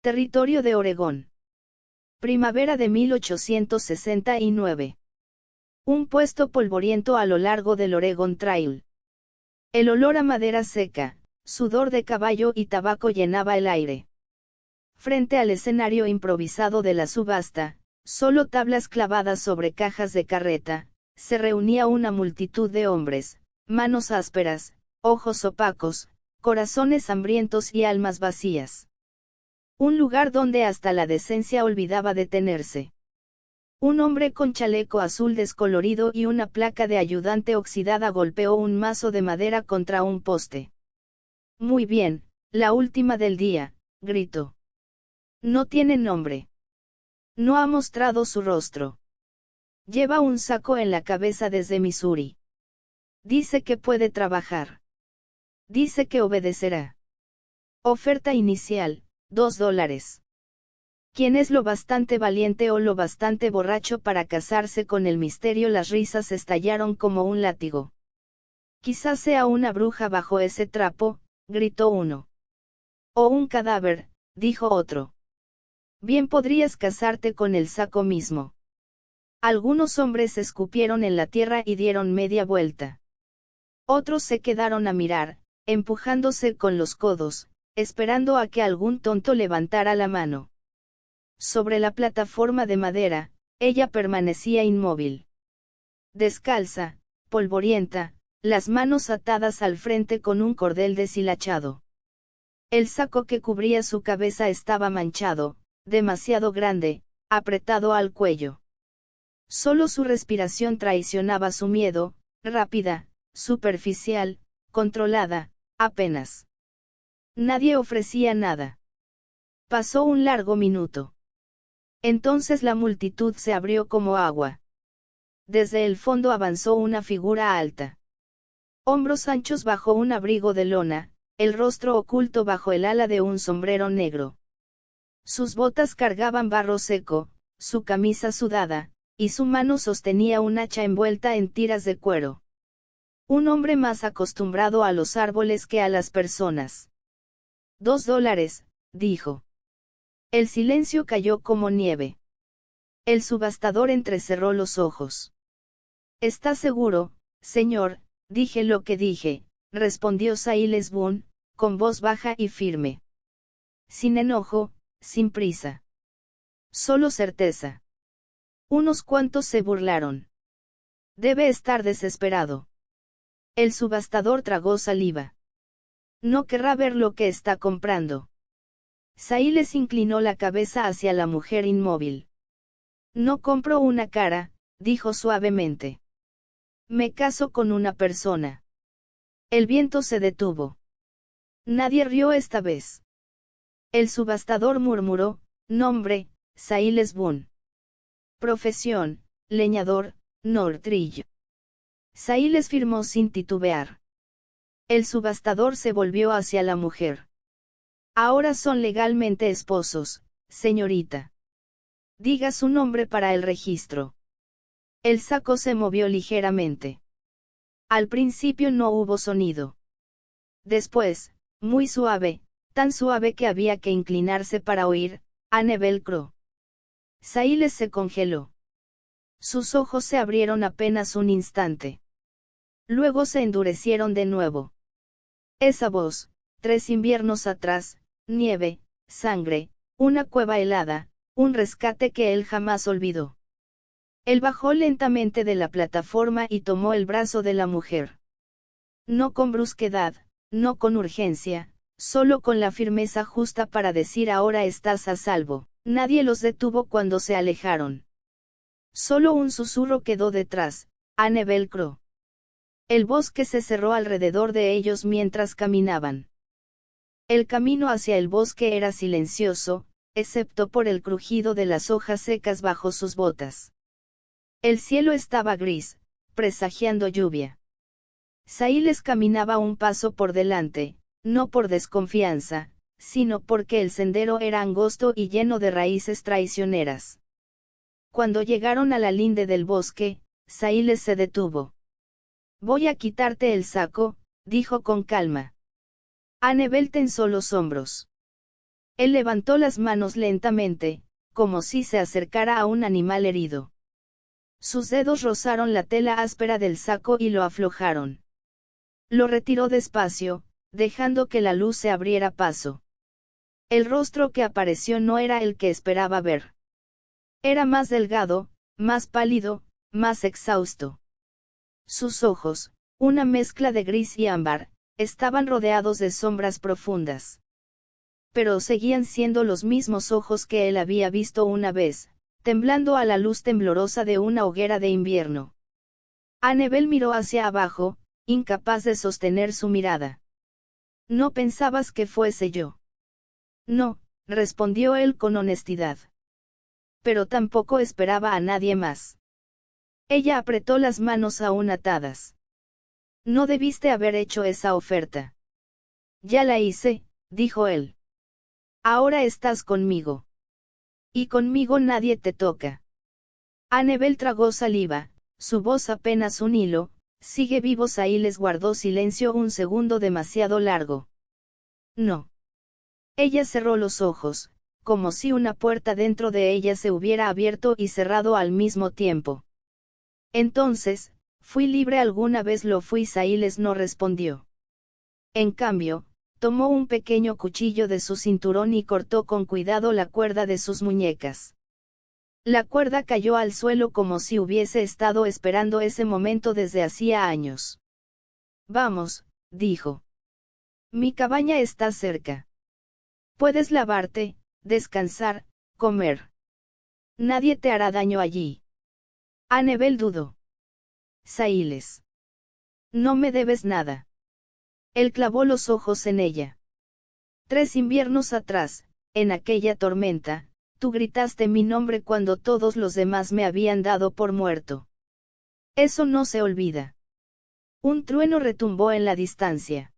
Territorio de Oregón. Primavera de 1869. Un puesto polvoriento a lo largo del Oregon Trail. El olor a madera seca, sudor de caballo y tabaco llenaba el aire. Frente al escenario improvisado de la subasta, solo tablas clavadas sobre cajas de carreta, se reunía una multitud de hombres, manos ásperas, ojos opacos, corazones hambrientos y almas vacías. Un lugar donde hasta la decencia olvidaba detenerse. Un hombre con chaleco azul descolorido y una placa de ayudante oxidada golpeó un mazo de madera contra un poste. Muy bien, la última del día, gritó. No tiene nombre. No ha mostrado su rostro. Lleva un saco en la cabeza desde Missouri. Dice que puede trabajar. Dice que obedecerá. Oferta inicial, $2. ¿Quién es lo bastante valiente o lo bastante borracho para casarse con el misterio? Las risas estallaron como un látigo. Quizás sea una bruja bajo ese trapo, gritó uno. O un cadáver, dijo otro. Bien podrías casarte con el saco mismo. Algunos hombres escupieron en la tierra y dieron media vuelta. Otros se quedaron a mirar, empujándose con los codos, esperando a que algún tonto levantara la mano. Sobre la plataforma de madera, ella permanecía inmóvil. Descalza, polvorienta, las manos atadas al frente con un cordel deshilachado. El saco que cubría su cabeza estaba manchado, demasiado grande, apretado al cuello. Solo su respiración traicionaba su miedo, rápida, superficial, controlada, apenas. Nadie ofrecía nada. Pasó un largo minuto. Entonces la multitud se abrió como agua. Desde el fondo avanzó una figura alta. Hombros anchos bajo un abrigo de lona, el rostro oculto bajo el ala de un sombrero negro. Sus botas cargaban barro seco, su camisa sudada, y su mano sostenía un hacha envuelta en tiras de cuero. Un hombre más acostumbrado a los árboles que a las personas. $2, dijo. El silencio cayó como nieve. El subastador entrecerró los ojos. ¿Está seguro, señor? Dije lo que dije, respondió Silas Boone, con voz baja y firme. Sin enojo, sin prisa. Solo certeza. Unos cuantos se burlaron. Debe estar desesperado. El subastador tragó saliva. No querrá ver lo que está comprando. Silas inclinó la cabeza hacia la mujer inmóvil. No compro una cara, dijo suavemente. Me caso con una persona. El viento se detuvo. Nadie rió esta vez. El subastador murmuró, nombre, Silas Boone. Profesión, leñador, Northridge. Silas firmó sin titubear. El subastador se volvió hacia la mujer. Ahora son legalmente esposos, señorita. Diga su nombre para el registro. El saco se movió ligeramente. Al principio no hubo sonido. Después, muy suave, tan suave que había que inclinarse para oír, Annabel Crow. Silas se congeló. Sus ojos se abrieron apenas un instante. Luego se endurecieron de nuevo. Esa voz, 3 inviernos atrás, nieve, sangre, una cueva helada, un rescate que él jamás olvidó. Él bajó lentamente de la plataforma y tomó el brazo de la mujer. No con brusquedad, no con urgencia, solo con la firmeza justa para decir ahora estás a salvo. Nadie los detuvo cuando se alejaron. Solo un susurro quedó detrás, Annabel Crow. El bosque se cerró alrededor de ellos mientras caminaban. El camino hacia el bosque era silencioso, excepto por el crujido de las hojas secas bajo sus botas. El cielo estaba gris, presagiando lluvia. Silas caminaba un paso por delante, no por desconfianza, sino porque el sendero era angosto y lleno de raíces traicioneras. Cuando llegaron a la linde del bosque, Silas se detuvo. Voy a quitarte el saco, dijo con calma. Annabel tensó los hombros. Él levantó las manos lentamente, como si se acercara a un animal herido. Sus dedos rozaron la tela áspera del saco y lo aflojaron. Lo retiró despacio, dejando que la luz se abriera paso. El rostro que apareció no era el que esperaba ver. Era más delgado, más pálido, más exhausto. Sus ojos, una mezcla de gris y ámbar, estaban rodeados de sombras profundas. Pero seguían siendo los mismos ojos que él había visto una vez, temblando a la luz temblorosa de una hoguera de invierno. Annabel miró hacia abajo, incapaz de sostener su mirada. ¿No pensabas que fuese yo? No, respondió él con honestidad. Pero tampoco esperaba a nadie más. Ella apretó las manos aún atadas. No debiste haber hecho esa oferta. Ya la hice, dijo él. Ahora estás conmigo. Y conmigo nadie te toca. Annabel tragó saliva, su voz apenas un hilo. Sigue vivos. Ahí les guardó silencio un segundo demasiado largo. No. Ella cerró los ojos, como si una puerta dentro de ella se hubiera abierto y cerrado al mismo tiempo. Entonces, ¿fui libre alguna vez? Lo fui. Sailes no respondió. En cambio, tomó un pequeño cuchillo de su cinturón y cortó con cuidado la cuerda de sus muñecas. La cuerda cayó al suelo como si hubiese estado esperando ese momento desde hacía años. Vamos, dijo. Mi cabaña está cerca. Puedes lavarte, descansar, comer. Nadie te hará daño allí. Annabel dudó. Sailes. No me debes nada. Él clavó los ojos en ella. 3 inviernos atrás, en aquella tormenta, tú gritaste mi nombre cuando todos los demás me habían dado por muerto. Eso no se olvida. Un trueno retumbó en la distancia.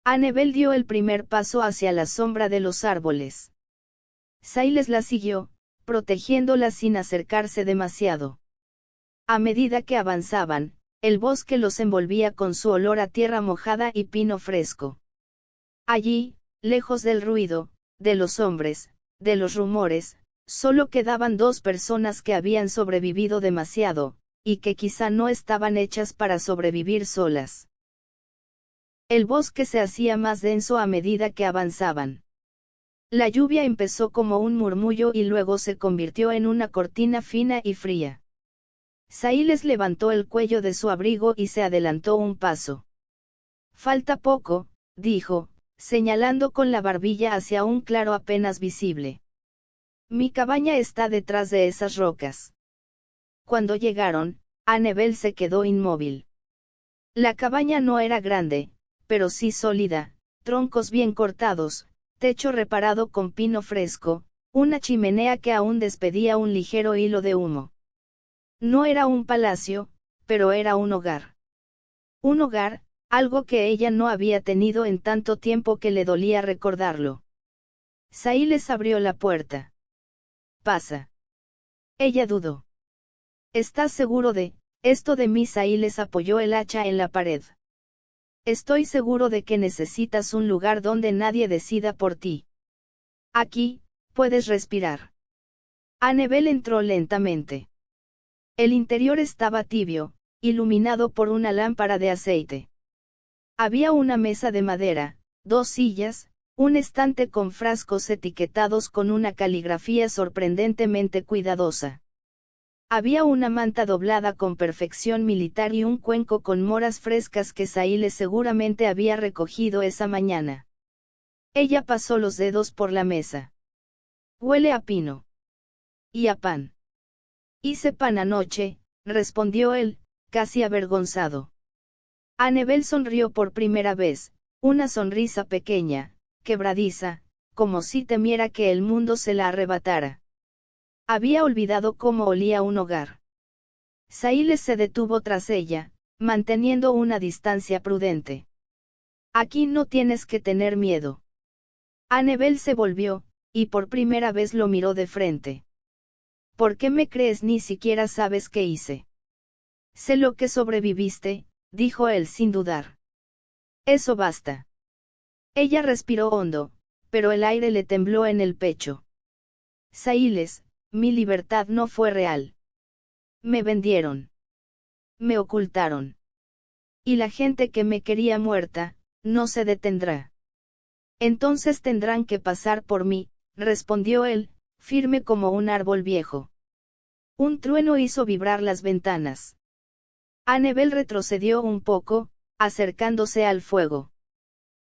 Annabel dio el primer paso hacia la sombra de los árboles. Sailes la siguió, protegiéndola sin acercarse demasiado. A medida que avanzaban, el bosque los envolvía con su olor a tierra mojada y pino fresco. Allí, lejos del ruido, de los hombres, de los rumores, solo quedaban 2 personas que habían sobrevivido demasiado, y que quizá no estaban hechas para sobrevivir solas. El bosque se hacía más denso a medida que avanzaban. La lluvia empezó como un murmullo y luego se convirtió en una cortina fina y fría. Sailes levantó el cuello de su abrigo y se adelantó un paso. Falta poco, dijo, señalando con la barbilla hacia un claro apenas visible. Mi cabaña está detrás de esas rocas. Cuando llegaron, Annabel se quedó inmóvil. La cabaña no era grande, pero sí sólida, troncos bien cortados, techo reparado con pino fresco, una chimenea que aún despedía un ligero hilo de humo. No era un palacio, pero era un hogar. Un hogar, algo que ella no había tenido en tanto tiempo que le dolía recordarlo. Sailes abrió la puerta. Pasa. Ella dudó. ¿Estás seguro de esto de mí? Sailes apoyó el hacha en la pared. Estoy seguro de que necesitas un lugar donde nadie decida por ti. Aquí, puedes respirar. Annabel entró lentamente. El interior estaba tibio, iluminado por una lámpara de aceite. Había una mesa de madera, 2 sillas, un estante con frascos etiquetados con una caligrafía sorprendentemente cuidadosa. Había una manta doblada con perfección militar y un cuenco con moras frescas que Sailes seguramente había recogido esa mañana. Ella pasó los dedos por la mesa. Huele a pino. Y a pan. Hice pan anoche, respondió él, casi avergonzado. Annabel sonrió por primera vez, una sonrisa pequeña, quebradiza, como si temiera que el mundo se la arrebatara. Había olvidado cómo olía un hogar. Sailes se detuvo tras ella, manteniendo una distancia prudente. Aquí no tienes que tener miedo. Annabel se volvió, y por primera vez lo miró de frente. ¿Por qué me crees? Ni siquiera sabes qué hice. Sé lo que sobreviviste, dijo él sin dudar. Eso basta. Ella respiró hondo, pero el aire le tembló en el pecho. Saíles, mi libertad no fue real. Me vendieron. Me ocultaron. Y la gente que me quería muerta, no se detendrá. Entonces tendrán que pasar por mí, respondió él, firme como un árbol viejo. Un trueno hizo vibrar las ventanas. Annabel retrocedió un poco, acercándose al fuego.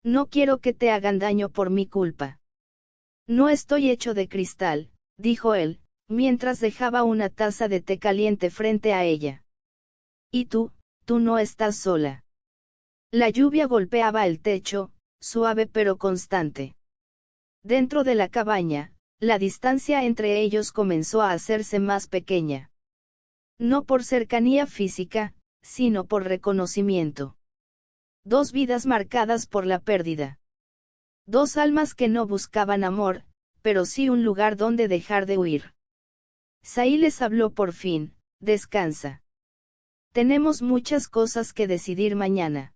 No quiero que te hagan daño por mi culpa. No estoy hecho de cristal, dijo él, mientras dejaba una taza de té caliente frente a ella. Y tú no estás sola. La lluvia golpeaba el techo, suave pero constante. Dentro de la cabaña, la distancia entre ellos comenzó a hacerse más pequeña. No por cercanía física, sino por reconocimiento. Dos vidas marcadas por la pérdida. Dos almas que no buscaban amor, pero sí un lugar donde dejar de huir. Saí les habló por fin, descansa. Tenemos muchas cosas que decidir mañana.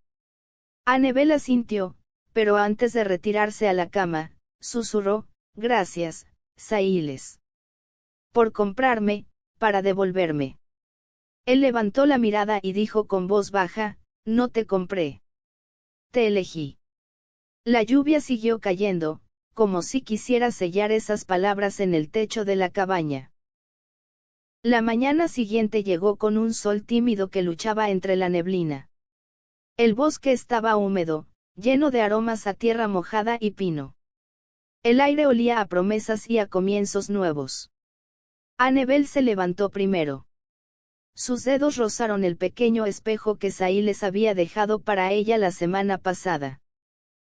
Annabel asintió, pero antes de retirarse a la cama, susurró, gracias, Saíles. Por comprarme, para devolverme. Él levantó la mirada y dijo con voz baja, no te compré. Te elegí. La lluvia siguió cayendo, como si quisiera sellar esas palabras en el techo de la cabaña. La mañana siguiente llegó con un sol tímido que luchaba entre la neblina. El bosque estaba húmedo, lleno de aromas a tierra mojada y pino. El aire olía a promesas y a comienzos nuevos. Annabel se levantó primero. Sus dedos rozaron el pequeño espejo que Saí les había dejado para ella la semana pasada.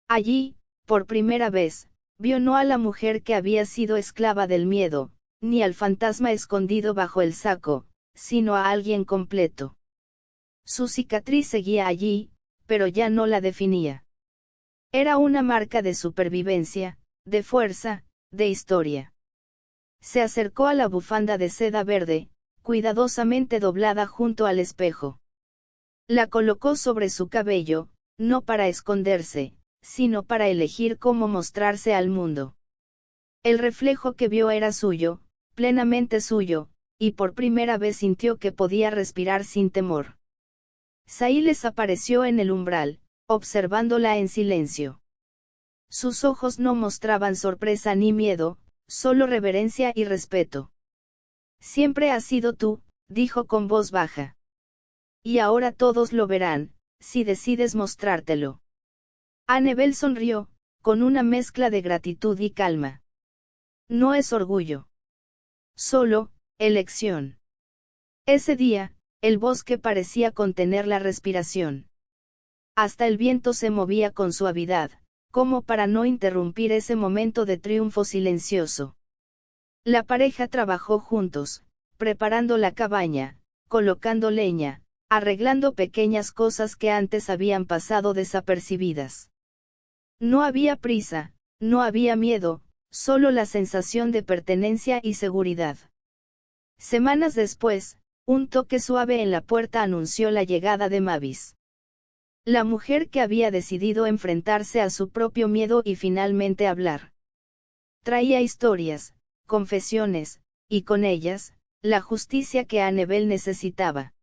Allí, por primera vez, vio no a la mujer que había sido esclava del miedo, ni al fantasma escondido bajo el saco, sino a alguien completo. Su cicatriz seguía allí, pero ya no la definía. Era una marca de supervivencia, de fuerza, de historia. Se acercó a la bufanda de seda verde, cuidadosamente doblada junto al espejo. La colocó sobre su cabello, no para esconderse, sino para elegir cómo mostrarse al mundo. El reflejo que vio era suyo, plenamente suyo, y por primera vez sintió que podía respirar sin temor. Saí les apareció en el umbral, observándola en silencio. Sus ojos no mostraban sorpresa ni miedo, solo reverencia y respeto. Siempre has sido tú, dijo con voz baja. Y ahora todos lo verán, si decides mostrártelo. Annabel sonrió, con una mezcla de gratitud y calma. No es orgullo. Solo, elección. Ese día, el bosque parecía contener la respiración. Hasta el viento se movía con suavidad, como para no interrumpir ese momento de triunfo silencioso. La pareja trabajó juntos, preparando la cabaña, colocando leña, arreglando pequeñas cosas que antes habían pasado desapercibidas. No había prisa, no había miedo, solo la sensación de pertenencia y seguridad. Semanas después, un toque suave en la puerta anunció la llegada de Mavis. La mujer que había decidido enfrentarse a su propio miedo y finalmente hablar. Traía historias, confesiones, y con ellas, la justicia que Annabel necesitaba.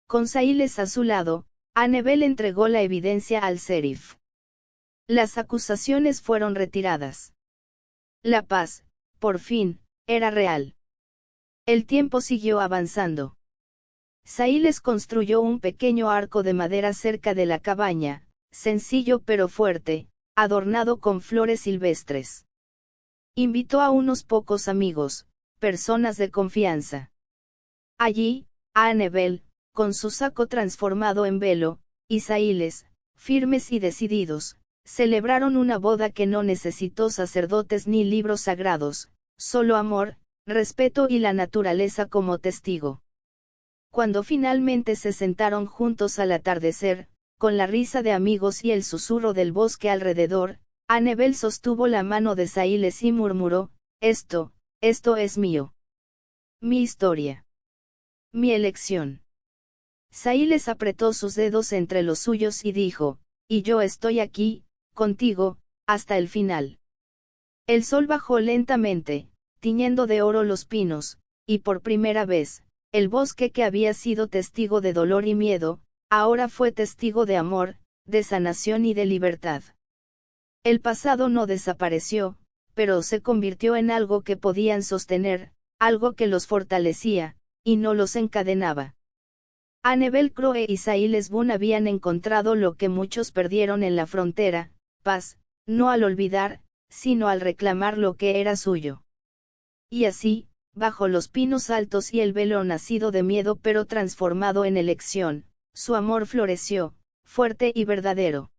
Con Saíles a su lado, Annabel entregó la evidencia al sheriff. Las acusaciones fueron retiradas. La paz, por fin, era real. El tiempo siguió avanzando. Saíles construyó un pequeño arco de madera cerca de la cabaña, sencillo pero fuerte, adornado con flores silvestres. Invitó a unos pocos amigos, personas de confianza. Allí, a Annabel, con su saco transformado en velo, y Saíles, firmes y decididos, celebraron una boda que no necesitó sacerdotes ni libros sagrados, solo amor, respeto y la naturaleza como testigo. Cuando finalmente se sentaron juntos al atardecer, con la risa de amigos y el susurro del bosque alrededor, Annabel sostuvo la mano de Saíles y murmuró, esto es mío. Mi historia. Mi elección. Saíles apretó sus dedos entre los suyos y dijo, y yo estoy aquí, contigo, hasta el final. El sol bajó lentamente, tiñendo de oro los pinos, y por primera vez, el bosque que había sido testigo de dolor y miedo, ahora fue testigo de amor, de sanación y de libertad. El pasado no desapareció, pero se convirtió en algo que podían sostener, algo que los fortalecía, y no los encadenaba. Annabel Crowe y Silas Boone habían encontrado lo que muchos perdieron en la frontera, paz, no al olvidar, sino al reclamar lo que era suyo. Y así, bajo los pinos altos y el velo nacido de miedo pero transformado en elección, su amor floreció, fuerte y verdadero.